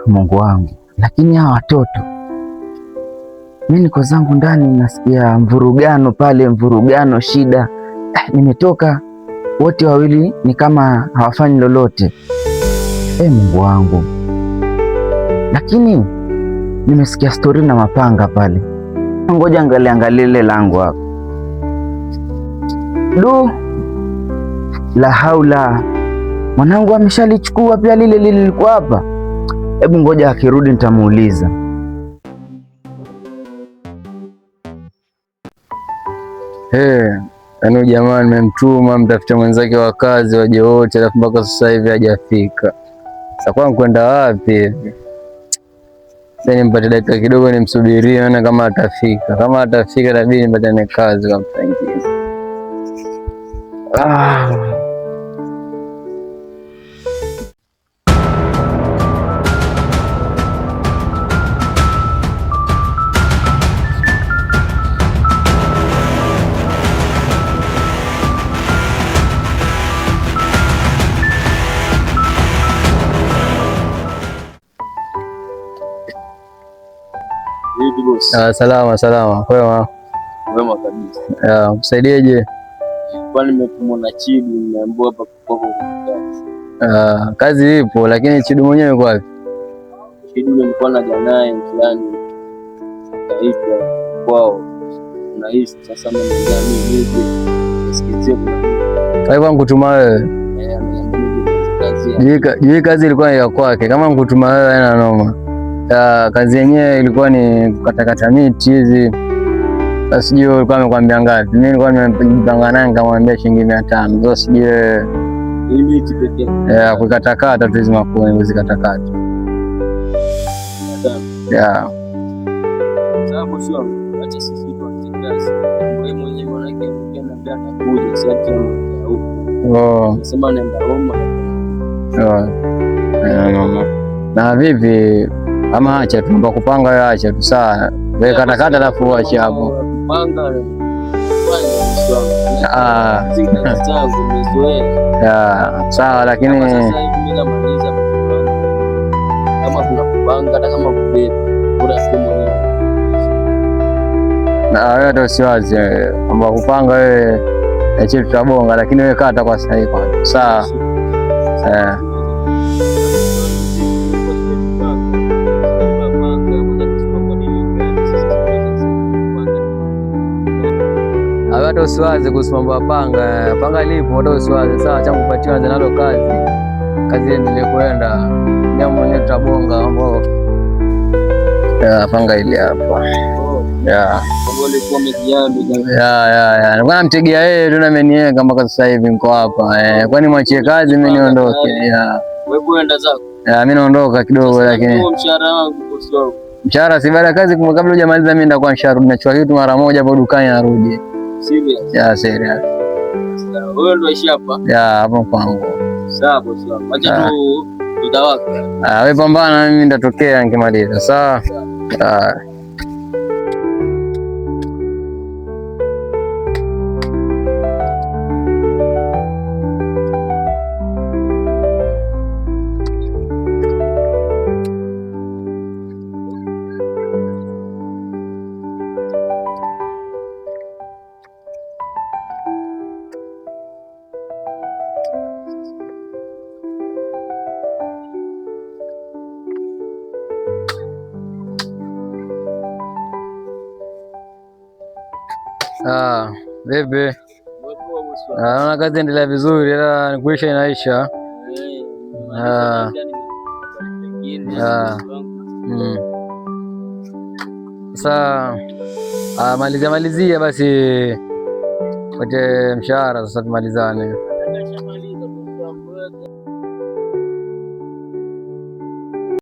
Mungu wangu, lakini hawa watoto, mimi niko zangu ndani nasikia mvurugano pale, mvurugano, shida. Nimetoka, wote wawili ni kama hawafanyi lolote. Mungu wangu, lakini nimesikia stori na mapanga pale. Ngoja angalia lile langu hapo. La haula, mwanangu ameshalichukua pia lile lilikuwa hapa. Hebu ngoja akirudi nitamuuliza. Yaani jamaa nimemtuma mtafute mwenzake wa kazi waje wote, alafu mpaka sasa hivi hajafika. Sasa kwa kwenda wapi hivi? Sasa nimpate dakika kidogo nimsubirie naona kama atafika. Kama atafika inabidi nipatane kazi kwa mtu mwingine. Salama. Kwema? Kwema kabisa. Msaidieje? Kwani nimetumwa na Chidu, nimeambiwa hapa kwa kazi. Kazi ipo lakini Chidu mwenyewe yuko wapi? Chidu nilikuwa na janaye mtihani. Kaitwa kwao. Unaishi sasa mimi hivi. Nisikizie kuna. Kwa nkutuma wewe. Hii kazi ilikuwa ya kwake. Kama nkutuma wewe haina noma. Kazi yenyewe ilikuwa ni kukatakata miti hizi. Sasa sijui alikuwa amekwambia ngapi. Mimi nilikuwa nimepanga naye nikamwambia shilingi 500. Sasa sijui hii miti pekee. Kukatakata tu hizo makuni kuzikatakata. Sababu sio acha sisi tuanze kazi. Wewe mwenyewe unake ukienda ndani kuja si ati huko. Sema nenda Roma. Na vipi? Ama acha tu mba kupanga wewe, acha tu sawa. Wewe katakata alafu acha hapo. Kupanga sawa, lakini sasa hivi mimi namaliza kama kuna kupanga hata kama kubeba bora simu mwenyewe. Na wewe ndio siwazi kwamba kupanga wewe acha tutabonga, lakini wewe kata kwa sasa hivi kwanza. Sawa. Hata usiwaze kuhusu mambo ya panga lipo, hata usiwaze. Sawa, changu kupatiwa nalo kazi endelee kwenda, ndio mwenyewe tutabonga mambo panga ile hapa. Nilikuwa namtegea yeye tu na ameniweka mpaka sasa hivi niko hapa. Kwani mwachie kazi mimi niondoke? Wewe kwenda zako. Mimi naondoka kidogo, lakini mshahara wangu sio mshahara, si baada ya kazi kabla hujamaliza mimi ndakuwa nisharudi, nachukua kitu mara moja hapo dukani narudi. Serious? Serious. Wewe ndio ishi hapa? Hapo kwangu. Sawa bosi wangu. Acha tu tutawaka. Wewe pambana, mimi nitatokea nikimaliza. Sawa. Bebe. Naona kazi endelea vizuri, ila kuisha inaisha. Sasa malizia basi pate mshahara sasa tumalizane.